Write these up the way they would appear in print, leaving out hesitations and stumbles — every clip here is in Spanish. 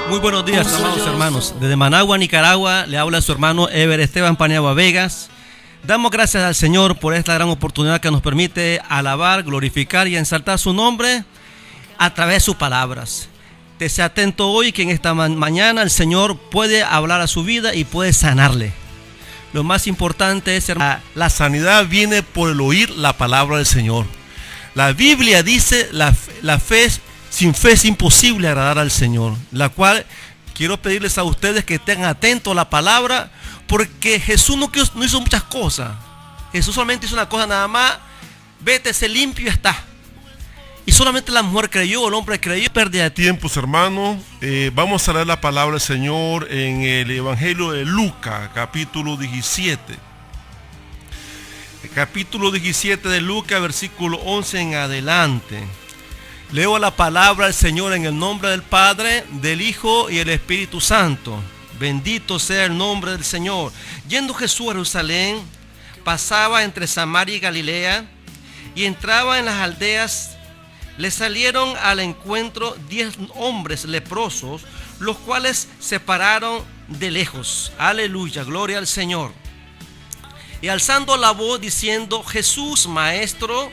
Muy buenos días, amados hermanos. Desde Managua, Nicaragua, le habla su hermano Ever Esteban Paniagua Vegas. Damos gracias al Señor por esta gran oportunidad que nos permite alabar, glorificar y exaltar su nombre a través de sus palabras. Esté atento hoy que en esta mañana el Señor puede hablar a su vida y puede sanarle. Lo más importante es, la sanidad viene por el oír la palabra del Señor. La Biblia dice, sin fe es imposible agradar al Señor. La cual quiero pedirles a ustedes que estén atentos a la palabra, porque Jesús no hizo muchas cosas. Jesús solamente hizo una cosa nada más: vete, sé limpio y ya está. Y solamente la mujer creyó, el hombre creyó. Pérdida de tiempos, hermanos. Vamos a leer la palabra del Señor en el Evangelio de Lucas, capítulo 17. El capítulo 17 de Lucas, versículo 11 en adelante. Leo la palabra del Señor en el nombre del Padre, del Hijo y el Espíritu Santo. Bendito sea el nombre del Señor. Yendo Jesús a Jerusalén, pasaba entre Samaria y Galilea y entraba en las aldeas. Le salieron al encuentro 10 hombres leprosos, los cuales se pararon de lejos. Aleluya, gloria al Señor. Y alzando la voz diciendo: Jesús, Maestro,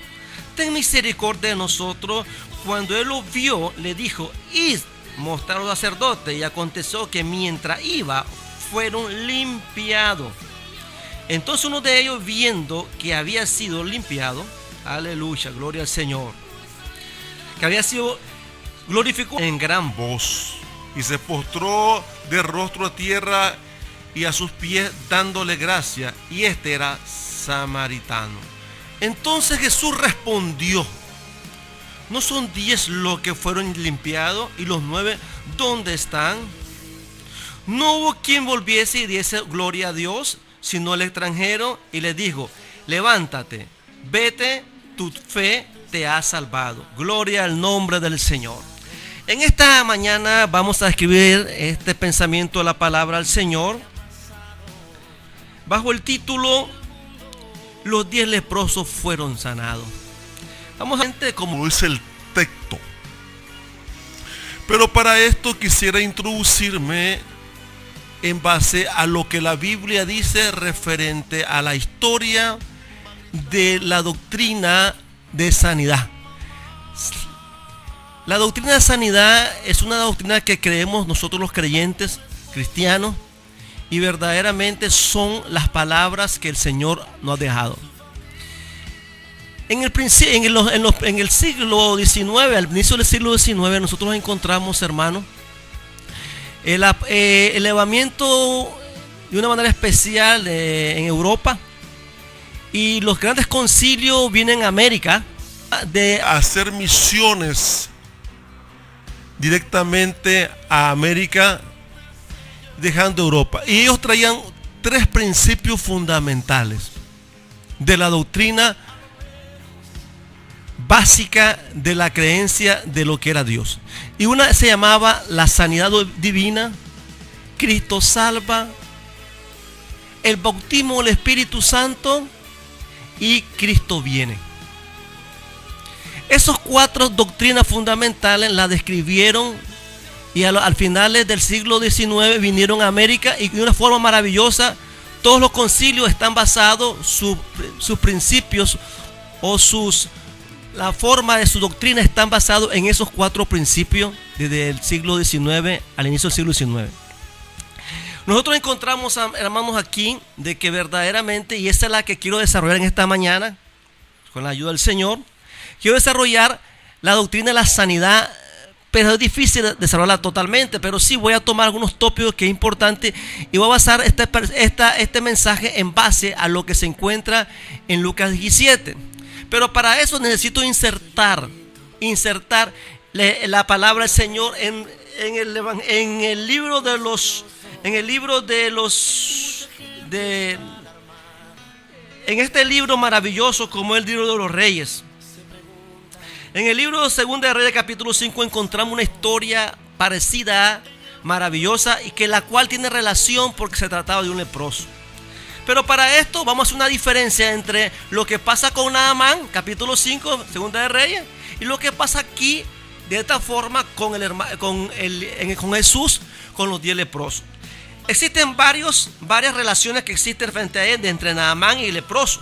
ten misericordia de nosotros. Cuando él lo vio, le dijo: id, mostrar a los sacerdotes. Y aconteció que mientras iba, fueron limpiados. Entonces uno de ellos, viendo que había sido limpiado, aleluya, gloria al Señor, que había sido glorificado en gran voz, y se postró de rostro a tierra y a sus pies dándole gracia, y este era samaritano. Entonces Jesús respondió: ¿no son 10 los que fueron limpiados? ¿Y los 9 dónde están? No hubo quien volviese y diese gloria a Dios, sino el extranjero, y le dijo: levántate, vete, tu fe te ha salvado. Gloria al nombre del Señor. En esta mañana vamos a escribir este pensamiento de la palabra del Señor bajo el título: los 10 leprosos fueron sanados. Vamos a ver cómo es el texto. Pero para esto quisiera introducirme en base a lo que la Biblia dice referente a la historia de la doctrina de sanidad. La doctrina de sanidad es una doctrina que creemos nosotros los creyentes cristianos, y verdaderamente son las palabras que el Señor nos ha dejado. En el siglo XIX, al inicio del siglo XIX, nosotros encontramos, hermanos, el elevamiento de una manera especial en Europa, y los grandes concilios vienen a América de hacer misiones directamente a América, dejando Europa. Y ellos traían 3 principios fundamentales de la doctrina básica de la creencia de lo que era Dios. Y una se llamaba la sanidad divina, Cristo salva, el bautismo del Espíritu Santo y Cristo viene. Esos 4 doctrinas fundamentales las describieron, y al finales del siglo XIX vinieron a América, y de una forma maravillosa todos los concilios están basados, sus principios o la forma de su doctrina están basados en esos 4 principios desde el siglo XIX al inicio del siglo XIX. Nosotros encontramos, hermanos, aquí de que verdaderamente, y esa es la que quiero desarrollar en esta mañana, con la ayuda del Señor, quiero desarrollar la doctrina de la sanidad, pero es difícil desarrollarla totalmente, pero sí voy a tomar algunos tópicos que es importante, y voy a basar este mensaje en base a lo que se encuentra en Lucas 17. Pero para eso necesito insertar la palabra del Señor en este libro maravilloso como es el libro de los Reyes. En el libro de Segunda de Reyes, capítulo 5, encontramos una historia parecida, maravillosa, y que la cual tiene relación porque se trataba de un leproso. Pero para esto vamos a hacer una diferencia entre lo que pasa con Naamán, capítulo 5, Segunda de Reyes, y lo que pasa aquí de esta forma con Jesús, con los 10 leprosos. Existen varias relaciones que existen frente a él entre Naamán y el leproso.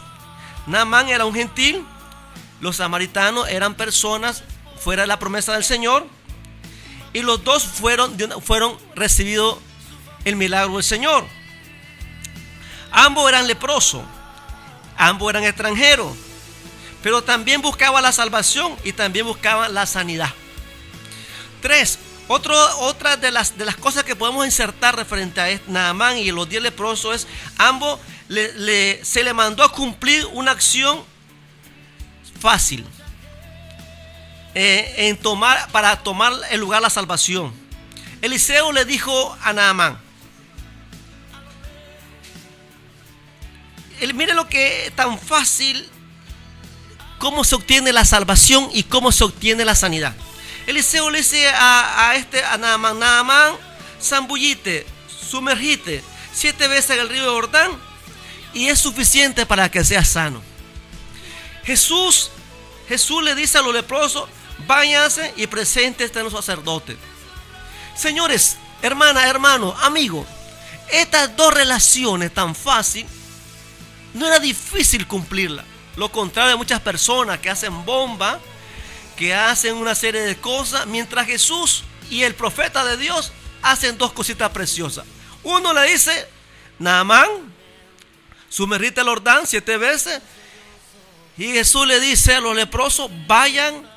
Naamán era un gentil, los samaritanos eran personas fuera de la promesa del Señor, y los dos fueron recibidos el milagro del Señor. Ambos eran leprosos, ambos eran extranjeros, pero también buscaban la salvación y también buscaban la sanidad. 3. Otra de las cosas que podemos insertar referente a Naamán y los 10 leprosos es: ambos se le mandó a cumplir una acción fácil para tomar el lugar de la salvación. Eliseo le dijo a Naamán: mire lo que es tan fácil, cómo se obtiene la salvación y cómo se obtiene la sanidad. Eliseo le dice a Naamán: Naamán, zambullite, sumergite 7 veces en el río Jordán y es suficiente para que seas sano. Jesús le dice a los leprosos: váyanse y preséntense a los sacerdotes. Señores, hermanas, hermanos, amigos, estas dos relaciones tan fáciles, no era difícil cumplirla. Lo contrario de muchas personas que hacen bomba, que hacen una serie de cosas, mientras Jesús y el profeta de Dios hacen dos cositas preciosas. Uno le dice: Naamán, sumergite el Jordán 7 veces. Y Jesús le dice a los leprosos: vayan,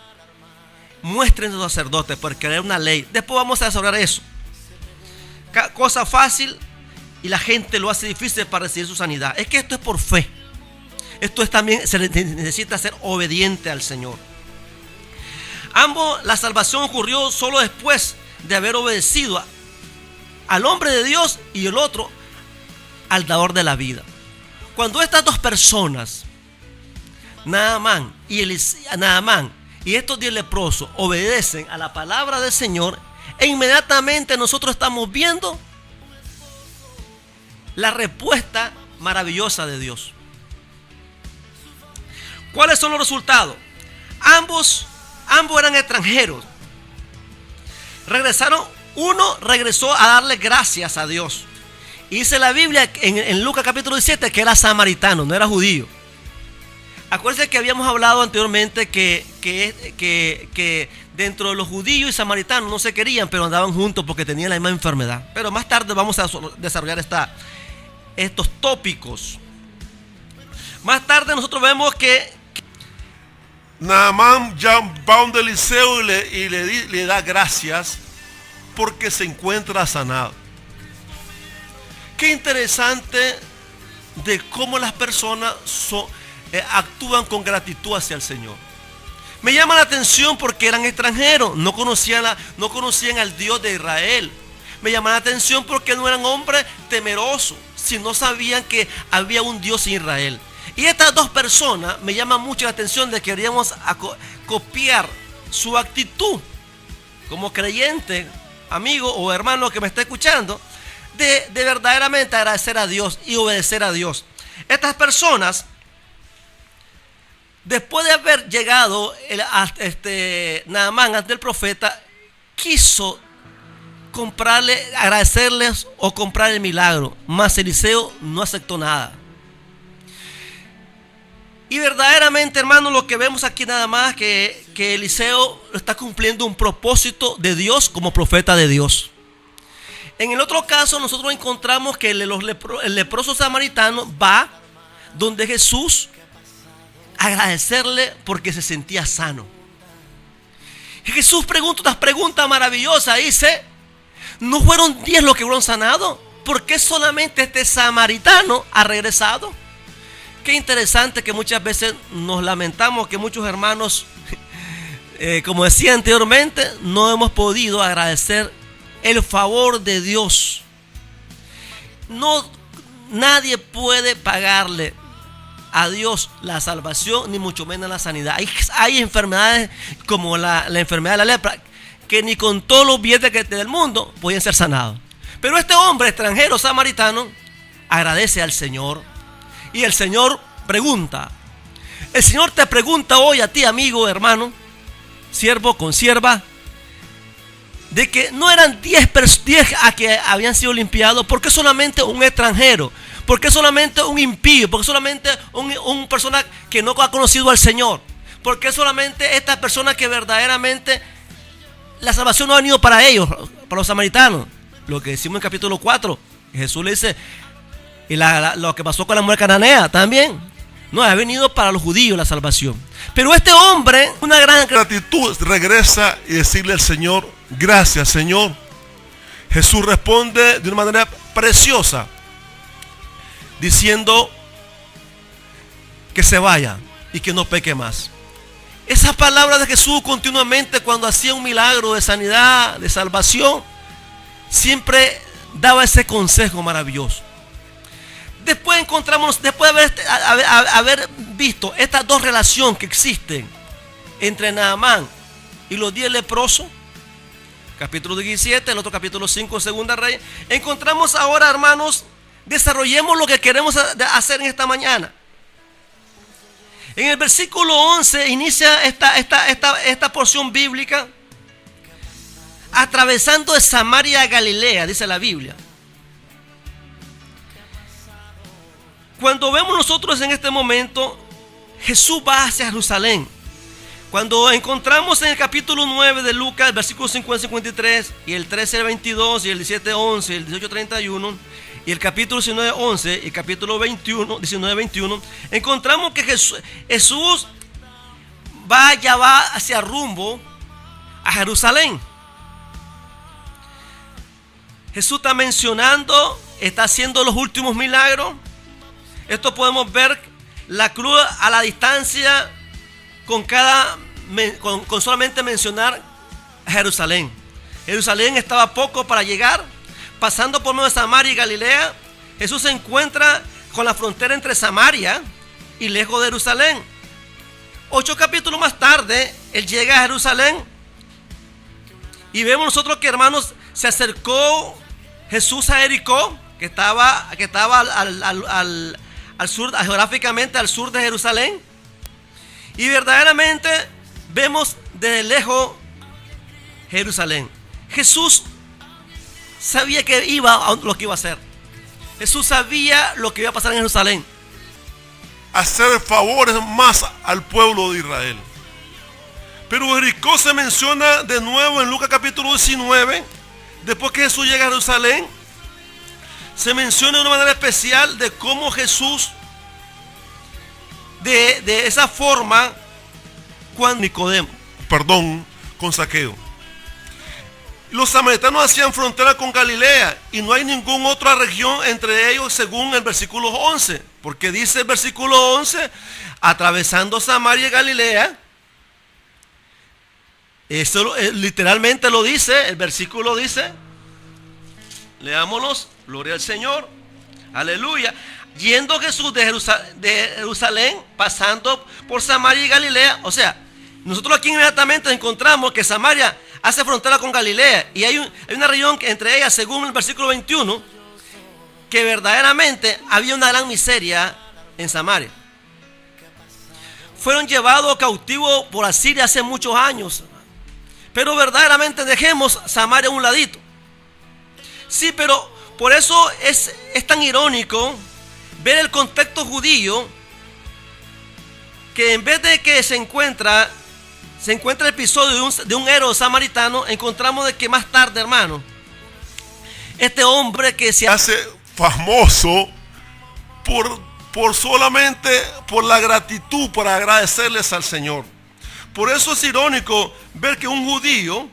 muestren a los sacerdotes, porque era una ley. Después vamos a desarrollar eso. Cosa fácil, y la gente lo hace difícil para recibir su sanidad. Es que esto es por fe. Esto es también, se necesita ser obediente al Señor. La salvación ocurrió solo después de haber obedecido al hombre de Dios y el otro al dador de la vida. Cuando estas dos personas, Naamán y estos 10 leprosos, obedecen a la palabra del Señor, e inmediatamente nosotros estamos viendo la respuesta maravillosa de Dios. ¿Cuáles son los resultados? Ambos eran extranjeros. Uno regresó a darle gracias a Dios. Y dice la Biblia en Lucas capítulo 17 que era samaritano, no era judío. Acuérdense que habíamos hablado anteriormente que dentro de los judíos y samaritanos no se querían, pero andaban juntos porque tenían la misma enfermedad. Pero más tarde vamos a desarrollar estos tópicos. Más tarde nosotros vemos que Naamán ya va donde Eliseo y le da gracias porque se encuentra sanado. Qué interesante de cómo las personas actúan con gratitud hacia el Señor. Me llama la atención porque eran extranjeros, no conocían al Dios de Israel. Me llama la atención porque no eran hombres temerosos, sino sabían que había un Dios en Israel. Y estas dos personas me llaman mucho la atención de que queríamos copiar su actitud como creyente, amigo o hermano que me está escuchando, de verdaderamente agradecer a Dios y obedecer a Dios. Estas personas, después de haber llegado Naamán ante el profeta, quiso agradecerles o comprar el milagro, mas Eliseo no aceptó nada. Y verdaderamente, hermano, lo que vemos aquí nada más que Eliseo está cumpliendo un propósito de Dios como profeta de Dios. En el otro caso nosotros encontramos que el leproso samaritano va donde Jesús a agradecerle porque se sentía sano. Y Jesús pregunta unas preguntas maravillosas. Dice: ¿no fueron 10 los que fueron sanados? ¿Por qué solamente este samaritano ha regresado? Qué interesante que muchas veces nos lamentamos que muchos hermanos, como decía anteriormente, no hemos podido agradecer el favor de Dios. Nadie puede pagarle a Dios la salvación, ni mucho menos la sanidad. Hay enfermedades como la enfermedad de la lepra, que ni con todos los billetes del mundo pueden ser sanados. Pero este hombre extranjero samaritano agradece al Señor. Y el Señor pregunta. El Señor te pregunta hoy a ti, amigo, hermano, siervo con sierva: de que no eran 10 a que habían sido limpiados. ¿Por qué solamente un extranjero? ¿Por qué solamente un impío? ¿Por qué solamente un persona que no ha conocido al Señor? ¿Por qué solamente estas personas que verdaderamente la salvación no ha venido para ellos, para los samaritanos? Lo que decimos en capítulo 4, Jesús le dice, y lo que pasó con la mujer cananea también, no ha venido para los judíos la salvación. Pero este hombre, una gran gratitud, regresa y decirle al Señor, gracias Señor. Jesús responde de una manera preciosa, diciendo que se vaya y que no peque más. Esas palabras de Jesús continuamente cuando hacía un milagro de sanidad, de salvación, siempre daba ese consejo maravilloso. Después encontramos, después de haber visto estas dos relaciones que existen entre Naamán y los 10 leprosos, capítulo 17, el otro capítulo 5, Segunda Reyes, encontramos ahora, hermanos, desarrollemos lo que queremos hacer en esta mañana. En el versículo 11 inicia esta porción bíblica, atravesando de Samaria a Galilea, dice la Biblia. Cuando vemos nosotros en este momento, Jesús va hacia Jerusalén. Cuando encontramos en el capítulo 9 de Lucas, el versículo 50-53, y el 13-22, y el 17-11, y el 18-31, y el capítulo 19-11, y el capítulo 19-21, encontramos que Jesús va hacia rumbo a Jerusalén. Jesús está mencionando, está haciendo los últimos milagros. Esto podemos ver la cruz a la distancia con solamente mencionar a Jerusalén. Jerusalén estaba poco para llegar. Pasando por medio de Samaria y Galilea, Jesús se encuentra con la frontera entre Samaria y lejos de Jerusalén. 8 capítulos más tarde, Él llega a Jerusalén. Y vemos nosotros que, hermanos, se acercó Jesús a Jericó, que estaba al sur, geográficamente al sur de Jerusalén. Y verdaderamente vemos desde lejos Jerusalén. Jesús sabía que lo que iba a hacer. Jesús sabía lo que iba a pasar en Jerusalén. Hacer favores más al pueblo de Israel. Pero Jericó se menciona de nuevo en Lucas capítulo 19. Después que Jesús llega a Jerusalén, se menciona de una manera especial de cómo Jesús, de esa forma, con Zaqueo. Los samaritanos hacían frontera con Galilea y no hay ninguna otra región entre ellos, según el versículo 11, porque dice el versículo 11, atravesando Samaria y Galilea. Eso literalmente lo dice, el versículo dice, leámonos, gloria al Señor, aleluya. Yendo Jesús de Jerusalén, pasando por Samaria y Galilea. O sea, nosotros aquí inmediatamente encontramos que Samaria hace frontera con Galilea. Y hay una región entre ellas, según el versículo 21, que verdaderamente había una gran miseria en Samaria. Fueron llevados cautivos por Asiria hace muchos años. Pero verdaderamente dejemos Samaria a un ladito. Sí, pero por eso es tan irónico ver el contexto judío, que en vez de que se encuentra el episodio de un héroe samaritano, encontramos de que más tarde, hermano, este hombre que se hace famoso solamente por la gratitud, por agradecerles al Señor. Por eso es irónico ver que un judío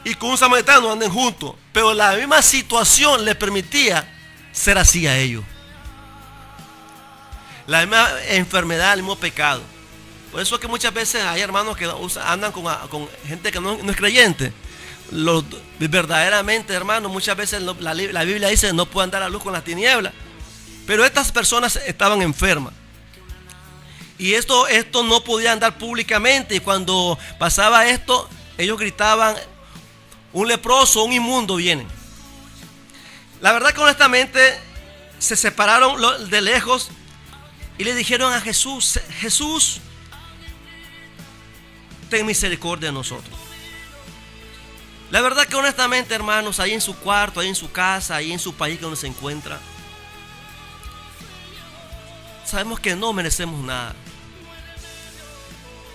y con un samaritano anden juntos, pero la misma situación les permitía ser así a ellos. La misma enfermedad, el mismo pecado. Por eso es que muchas veces hay hermanos que andan con gente que no es creyente. Verdaderamente, hermanos, muchas veces la Biblia dice no pueden dar a luz con las tinieblas. Pero estas personas estaban enfermas. Y esto no podía andar públicamente. Y cuando pasaba esto, ellos gritaban, un leproso, un inmundo viene. La verdad que honestamente se separaron de lejos y le dijeron a Jesús, Jesús, ten misericordia de nosotros. La verdad que honestamente, hermanos, ahí en su cuarto, ahí en su casa, ahí en su país donde se encuentra, sabemos que no merecemos nada.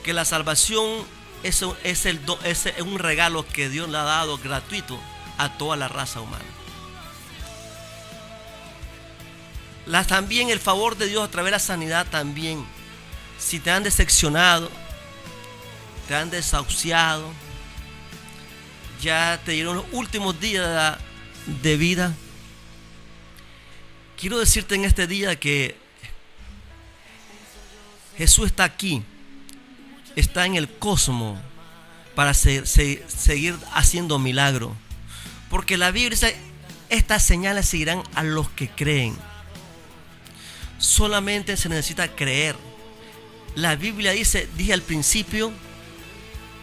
Que la salvación es un regalo que Dios le ha dado gratuito a toda la raza humana. También el favor de Dios a través de la sanidad también. Si te han decepcionado, te han desahuciado, ya te dieron los últimos días de vida, quiero decirte en este día que Jesús está aquí, está en el cosmos para seguir haciendo milagros. Porque la Biblia dice, estas señales seguirán a los que creen. Solamente se necesita creer. La Biblia dije al principio,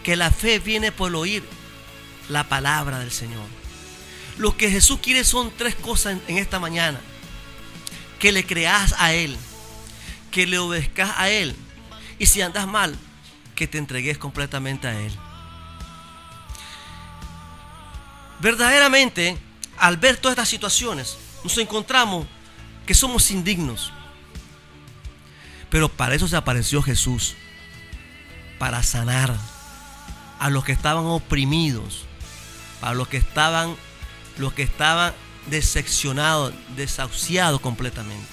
que la fe viene por el oír la palabra del Señor. Lo que Jesús quiere son tres cosas en esta mañana: que le creas a Él, que le obedezcas a Él, y si andas mal, que te entregues completamente a Él. Verdaderamente, al ver todas estas situaciones, nos encontramos que somos indignos. Pero para eso se apareció Jesús, para sanar a los que estaban oprimidos, para los que estaban decepcionados, desahuciados completamente.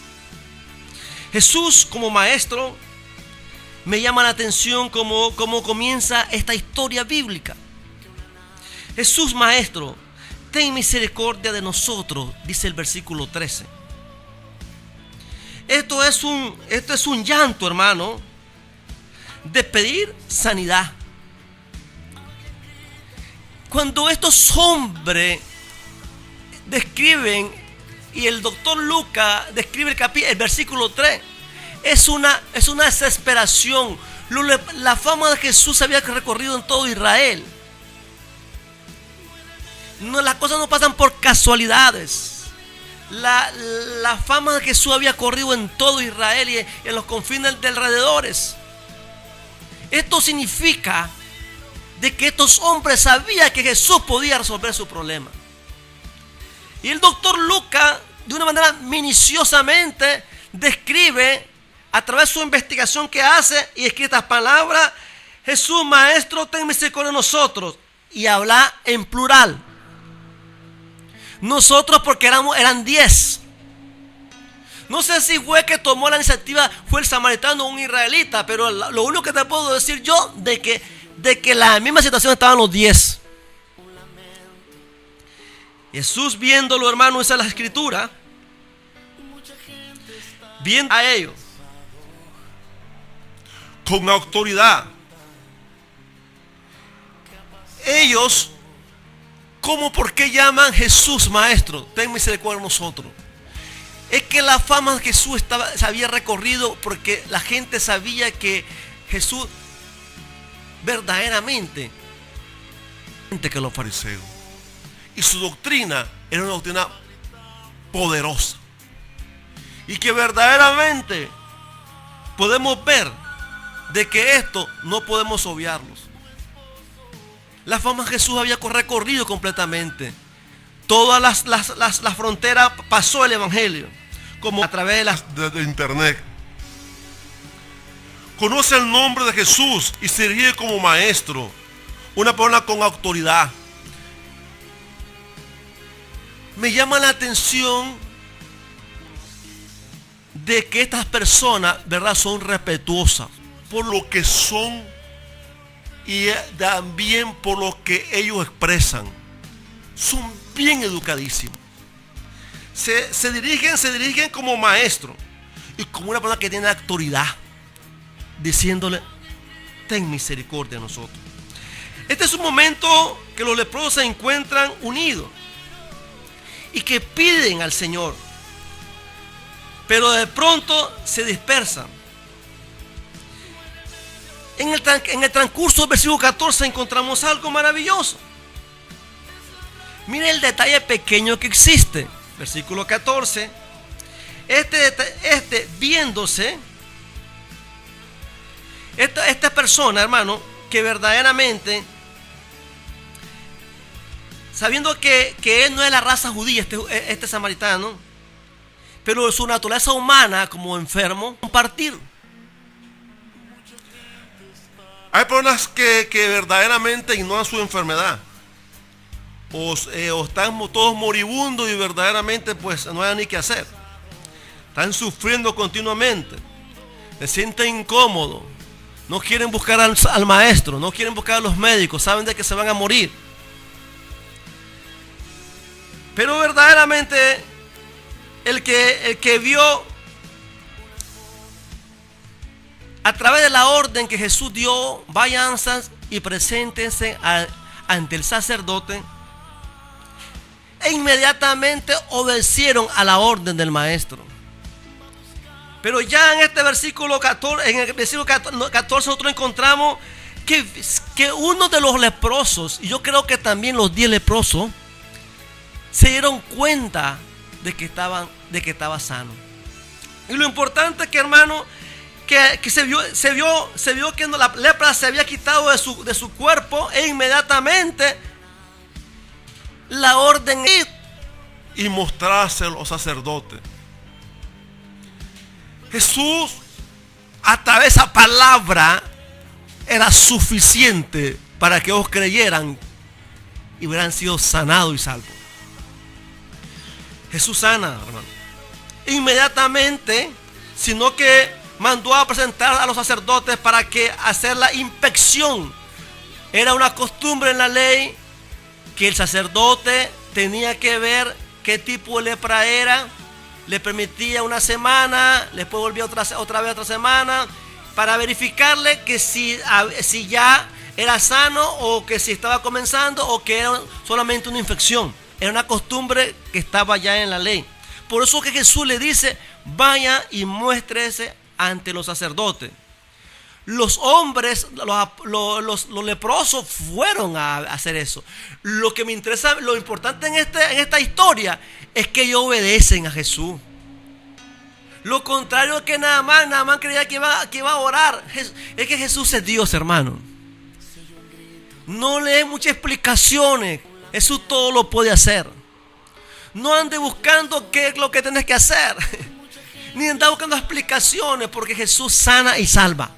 Jesús, como maestro, me llama la atención cómo comienza esta historia bíblica. Jesús, maestro, ten misericordia de nosotros, dice el versículo 13. Esto es un llanto, hermano, de pedir sanidad. Cuando estos hombres describen, y el doctor Lucas describe el versículo 3, es una desesperación. La fama de Jesús había recorrido en todo Israel. No, las cosas no pasan por casualidades. La fama de Jesús había corrido en todo Israel y en los confines de alrededores. Esto significa de que estos hombres sabían que Jesús podía resolver su problema. Y el doctor Lucas, de una manera minuciosamente, describe a través de su investigación que hace y escribe estas palabras: Jesús, maestro, ten misericordia de nosotros. Y habla en plural. Nosotros, porque eran 10. No sé si fue que tomó la iniciativa, fue el samaritano o un israelita, pero lo único que te puedo decir yo, de que la misma situación estaban los 10. Jesús, viéndolo, hermano, esa es la escritura, viendo a ellos con autoridad, ellos, ¿cómo? ¿Por qué llaman Jesús maestro? Ten misericordia de nosotros. Es que la fama de Jesús se había recorrido porque la gente sabía que Jesús verdaderamente que los fariseos, y su doctrina era una doctrina poderosa, y que verdaderamente podemos ver de que esto no podemos obviarlos. La fama de Jesús había recorrido completamente todas las fronteras. Pasó el evangelio como a través de internet. Conoce el nombre de Jesús y se dirige como maestro, una persona con autoridad. Me llama la atención de que estas personas, ¿verdad?, son respetuosas por lo que son y también por lo que ellos expresan. Son bien educadísimos. Se dirigen como maestro y como una persona que tiene autoridad, diciéndole: ten misericordia de nosotros. Este es un momento que los leprosos se encuentran unidos y que piden al Señor, pero de pronto se dispersan. En el transcurso del versículo 14 encontramos algo maravilloso. Miren el detalle pequeño que existe. Versículo 14. Viéndose, esta persona, hermano, que verdaderamente sabiendo que él no es la raza judía, este samaritano, pero su naturaleza humana como enfermo, compartir. Hay personas que verdaderamente ignoran su enfermedad. O están todos moribundos y verdaderamente pues no hay ni qué hacer. Están sufriendo continuamente. Se sienten incómodos. No quieren buscar al maestro. No quieren buscar a los médicos. Saben de que se van a morir. Pero verdaderamente el que vio a través de la orden que Jesús dio, vayan y preséntense ante el sacerdote, e inmediatamente obedecieron a la orden del maestro. Pero ya en este versículo 14, en el versículo 14 nosotros encontramos que uno de los leprosos, y yo creo que también los 10 leprosos, se dieron cuenta de que estaba sano. Y lo importante es que, hermano, que se vio que la lepra se había quitado de su cuerpo, e inmediatamente la orden y mostrárselo a los sacerdotes. Jesús, a través de esa palabra, era suficiente para que ellos creyeran y hubieran sido sanados y salvos. Jesús sana, hermano, inmediatamente, sino que mandó a presentar a los sacerdotes para que hacer la inspección. Era una costumbre en la ley que el sacerdote tenía que ver qué tipo de lepra era. Le permitía una semana, después volvía otra vez otra semana, para verificarle que si ya era sano, o que si estaba comenzando, o que era solamente una infección. Era una costumbre que estaba ya en la ley. Por eso que Jesús le dice: vaya y muéstrese ante los sacerdotes. Los hombres, los leprosos fueron a hacer eso. Lo que me interesa, lo importante en esta historia es que ellos obedecen a Jesús. Lo contrario es que Naamán creía que iba a orar. Es que Jesús es Dios, hermano. No le dé muchas explicaciones. Jesús todo lo puede hacer. No ande buscando qué es lo que tienes que hacer, ni ande buscando explicaciones, porque Jesús sana y salva.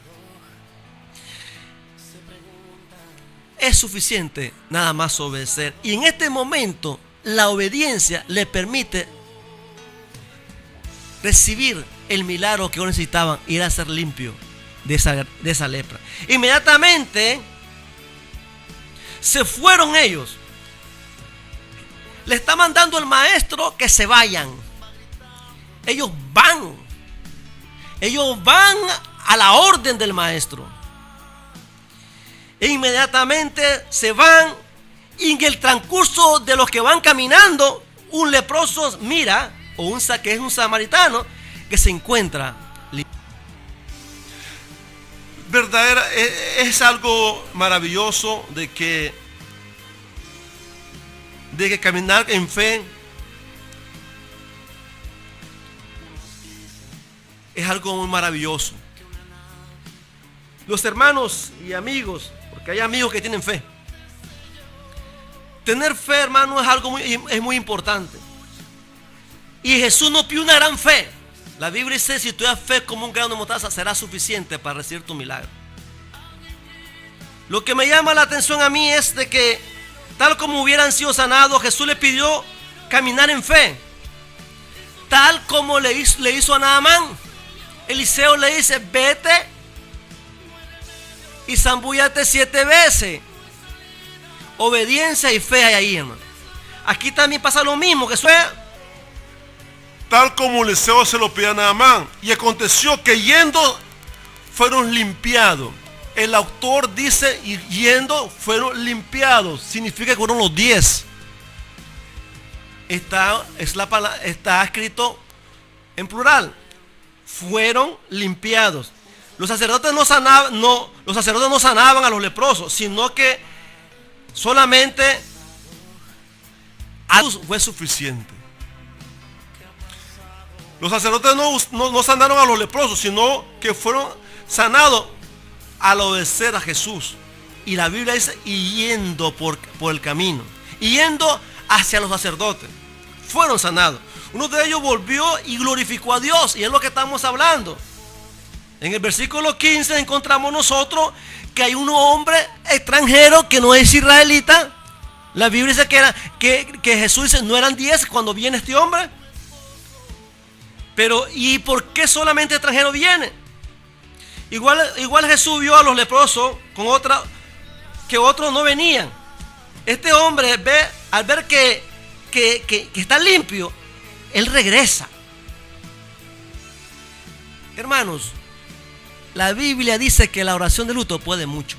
Es suficiente nada más obedecer. Y en este momento la obediencia le permite recibir el milagro que ellos necesitaban, ir a ser limpio de esa lepra. Inmediatamente se fueron ellos. Le está mandando el maestro que se vayan. Ellos van a la orden del maestro. E inmediatamente se van, y en el transcurso de los que van caminando, un leproso mira, que es un samaritano, que se encuentra. Es algo maravilloso de que caminar en fe es algo muy maravilloso. Los hermanos y amigos, porque hay amigos que tienen fe. Tener fe, hermano, es muy importante. Y Jesús nos pide una gran fe. La Biblia dice: si tú das fe como un grano de mostaza, será suficiente para recibir tu milagro. Lo que me llama la atención a mí es de que, tal como hubieran sido sanados, Jesús le pidió caminar en fe. Tal como le hizo a Naamán. Eliseo le dice: vete y zambúllate 7 veces. Obediencia y fe hay ahí, hermano. Aquí también pasa lo mismo, que tal como Eliseo se lo pidió a Naamán. Y aconteció que yendo fueron limpiados. El autor dice: y yendo fueron limpiados. Significa que fueron los 10. Está escrito en plural. Fueron limpiados. Los sacerdotes no sanaban a los leprosos, sino que solamente a Jesús fue suficiente. Los sacerdotes no sanaron a los leprosos, sino que fueron sanados al obedecer a Jesús. Y la Biblia dice: y yendo por el camino. y yendo hacia los sacerdotes. Fueron sanados. Uno de ellos volvió y glorificó a Dios, y es lo que estamos hablando. En el versículo 15 encontramos nosotros que hay un hombre extranjero que no es israelita. La Biblia dice que Jesús dice, no eran 10 cuando viene este hombre. Pero, ¿y por qué solamente extranjero viene? Igual Jesús vio a los leprosos que otros no venían. Este hombre al ver que está limpio, él regresa. Hermanos, la Biblia dice que la oración de luto puede mucho.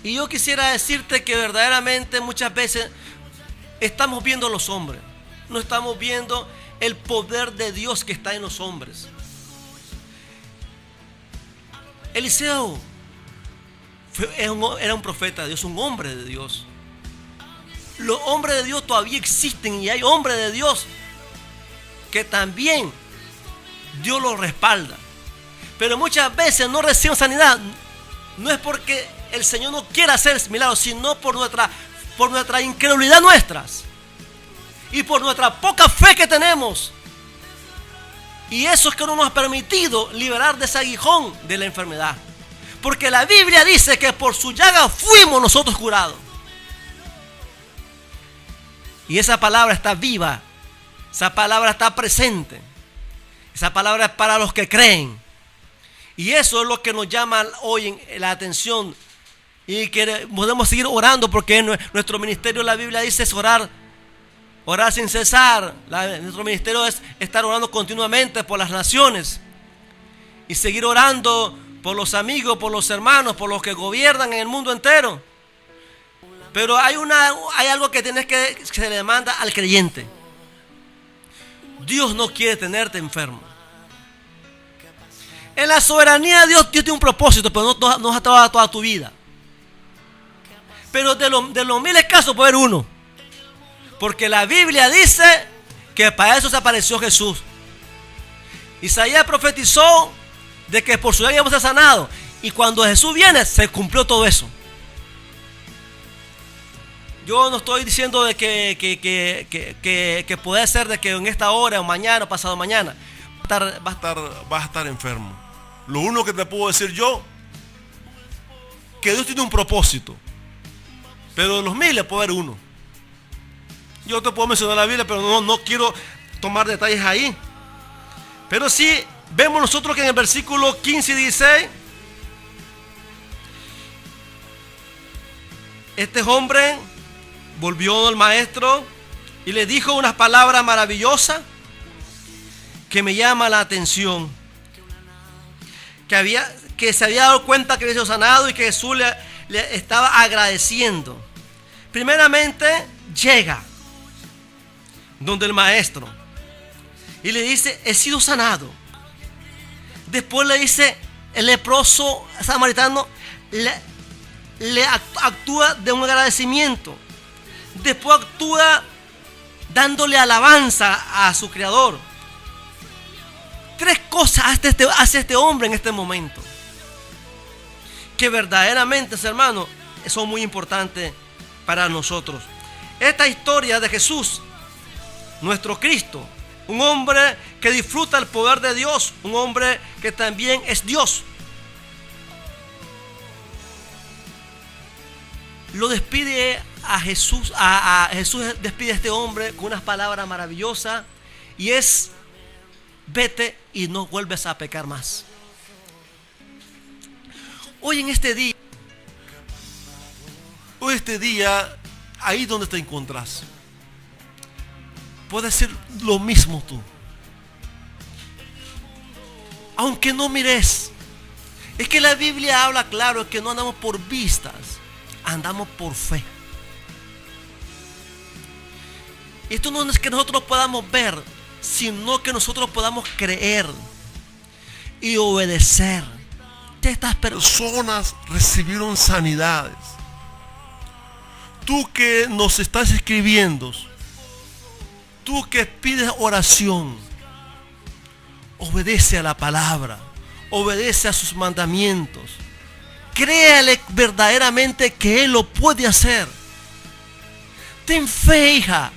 Y yo quisiera decirte que verdaderamente muchas veces estamos viendo a los hombres, no estamos viendo el poder de Dios que está en los hombres. Eliseo era un profeta de Dios, un hombre de Dios. Los hombres de Dios todavía existen, y hay hombres de Dios que también Dios los respalda. Pero muchas veces no reciben sanidad. No es porque el Señor no quiera hacer milagros, sino por nuestra incredulidad nuestras y por nuestra poca fe que tenemos. Y eso es que no nos ha permitido liberar de ese aguijón de la enfermedad. Porque la Biblia dice que por su llaga fuimos nosotros curados. Y esa palabra está viva. Esa palabra está presente. Esa palabra es para los que creen. Y eso es lo que nos llama hoy la atención. Y que podemos seguir orando, porque nuestro ministerio, la Biblia dice, es orar sin cesar. Nuestro ministerio es estar orando continuamente por las naciones. Y seguir orando por los amigos, por los hermanos, por los que gobiernan en el mundo entero. Pero hay algo que se le demanda al creyente. Dios no quiere tenerte enfermo. En la soberanía de Dios tiene un propósito, pero no ha trabajado toda tu vida. Pero de los miles casos puede haber uno. Porque la Biblia dice que para eso se apareció Jesús. Isaías profetizó de que por su llaga íbamos a ser sanados. Y cuando Jesús viene, se cumplió todo eso. Yo no estoy diciendo de que puede ser de que en esta hora o mañana o pasado mañana vas a estar enfermo. Lo único que te puedo decir yo, que Dios tiene un propósito. Pero de los miles puede haber uno. Yo te puedo mencionar la Biblia, pero no quiero tomar detalles ahí. Pero sí vemos nosotros que en el versículo 15 y 16, este hombre volvió al maestro y le dijo unas palabras maravillosas que me llama la atención. Que se había dado cuenta que había sido sanado y que Jesús le estaba agradeciendo. Primeramente llega donde el maestro y le dice, he sido sanado. Después le dice, el leproso samaritano le actúa de un agradecimiento. Después actúa dándole alabanza a su creador. 3 cosas hace este hombre en este momento, que verdaderamente, hermanos, son muy importantes para nosotros. Esta historia de Jesús, nuestro Cristo, un hombre que disfruta el poder de Dios, un hombre que también es Dios, lo despide a Jesús. Jesús despide a este hombre con unas palabras maravillosas, y es: vete y no vuelves a pecar más. Hoy en este día, ahí donde te encuentras, puedes hacer lo mismo tú. Aunque no mires. Es que la Biblia habla claro que no andamos por vistas, andamos por fe. Esto no es que nosotros podamos ver, sino que nosotros podamos creer y obedecer. Estas personas recibieron sanidades. Tú que nos estás escribiendo, tú que pides oración, obedece a la palabra, obedece a sus mandamientos, Créale verdaderamente que Él lo puede hacer. Ten fe, hija.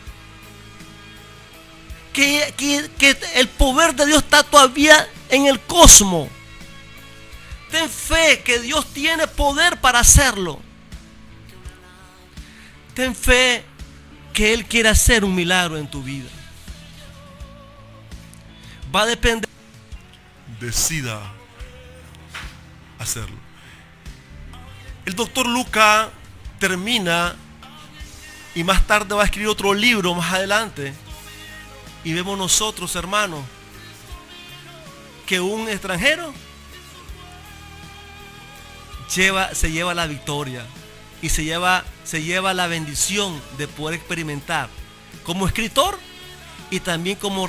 Que el poder de Dios está todavía en el cosmos. Ten fe que Dios tiene poder para hacerlo. Ten fe que Él quiere hacer un milagro en tu vida. Va a depender. Decida hacerlo. El doctor Luca termina y más tarde va a escribir otro libro más adelante. Y vemos nosotros, hermanos, que un extranjero se lleva la victoria y se lleva la bendición de poder experimentar como escritor y también como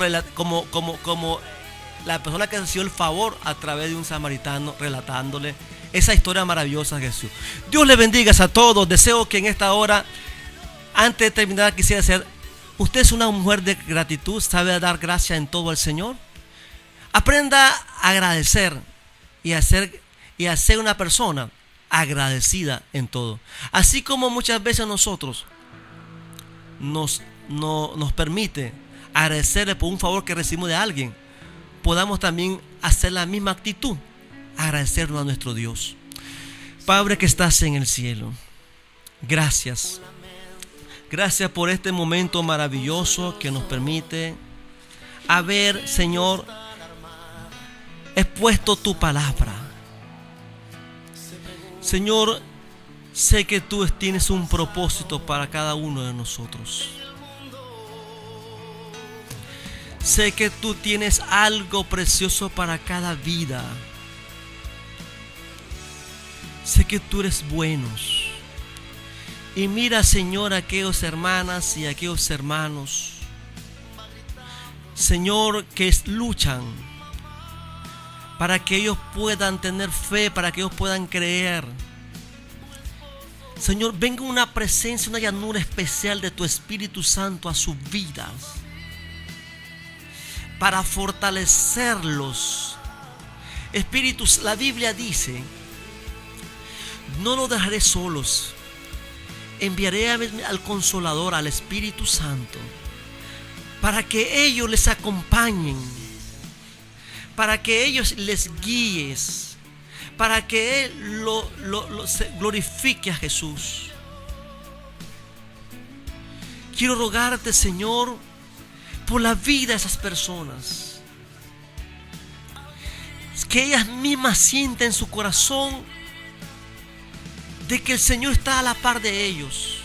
la persona que recibió el favor a través de un samaritano relatándole esa historia maravillosa de Jesús. Dios le bendiga a todos. Deseo que en esta hora, antes de terminar, quisiera hacer: usted es una mujer de gratitud, sabe dar gracias en todo al Señor. Aprenda a agradecer y a ser una persona agradecida en todo. Así como muchas veces nosotros nos permite agradecerle por un favor que recibimos de alguien, podamos también hacer la misma actitud, agradecernos a nuestro Dios. Padre que estás en el cielo, gracias. Gracias por este momento maravilloso que nos permite haber, Señor, expuesto tu palabra. Señor, sé que tú tienes un propósito para cada uno de nosotros. Sé que tú tienes algo precioso para cada vida. Sé que tú eres bueno. Y mira, Señor, a aquellas hermanas y a aquellos hermanos, Señor, que luchan para que ellos puedan tener fe, para que ellos puedan creer. Señor, venga una presencia, una llanura especial de tu Espíritu Santo a sus vidas, para fortalecerlos. Espíritus, la Biblia dice: no los dejaré solos, enviaré al Consolador, al Espíritu Santo, para que ellos les acompañen, para que ellos les guíes, para que Él glorifique a Jesús. Quiero rogarte, Señor, por la vida de esas personas, que ellas mismas sienten en su corazón de que el Señor está a la par de ellos.